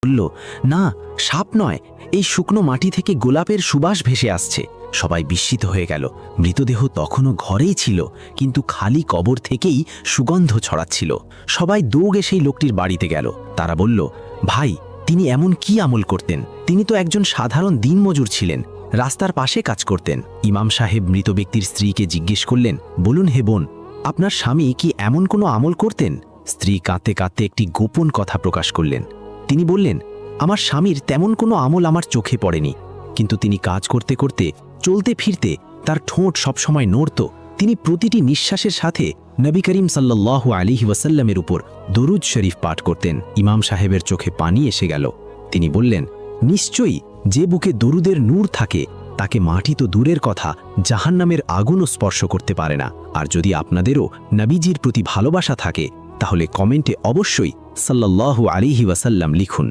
বলল, না, সাপ নয়, এই শুকনো মাটি থেকে গোলাপের সুবাস ভেসে আসছে। সবাই বিস্মিত হয়ে গেল। মৃতদেহ তখনও ঘরেই ছিল, কিন্তু খালি কবর থেকেই সুগন্ধ ছড়াচ্ছিল। সবাই দৌড়ে সেই লোকটির বাড়িতে গেল। তারা বলল, ভাই, তিনি এমন কি আমল করতেন? তিনি তো একজন সাধারণ দিনমজুর ছিলেন, রাস্তার পাশে কাজ করতেন। ইমাম সাহেব মৃত ব্যক্তির স্ত্রীকে জিজ্ঞেস করলেন, বলুন হে বোন, আপনার স্বামী কি এমন কোনো আমল করতেন? স্ত্রী কাঁদতে কাঁদতে একটি গোপন কথা প্রকাশ করলেন। তিনি বললেন, আমার স্বামীর তেমন কোনো আমল আমার চোখে পড়েনি, কিন্তু তিনি কাজ করতে করতে, চলতে ফিরতে তার ঠোঁট সবসময় নড়ত। তিনি প্রতিটি নিঃশ্বাসের সাথে নবী করিম সাল্লাল্লাহু আলাইহি ওয়াসাল্লামের উপর দরুদ শরীফ পাঠ করতেন। ইমাম সাহেবের চোখে পানি এসে গেল। তিনি বললেন, নিশ্চয়ই যে বুকে দরুদের নূর থাকে তাকে মাটি তো দূরের কথা, জাহান্নামের আগুনও স্পর্শ করতে পারে না। আর যদি আপনাদেরও নবীজির প্রতি ভালোবাসা থাকে তাহলে কমেন্টে অবশ্যই সাল্লাল্লাহু আলাইহি ওয়াসাল্লাম লিখুন।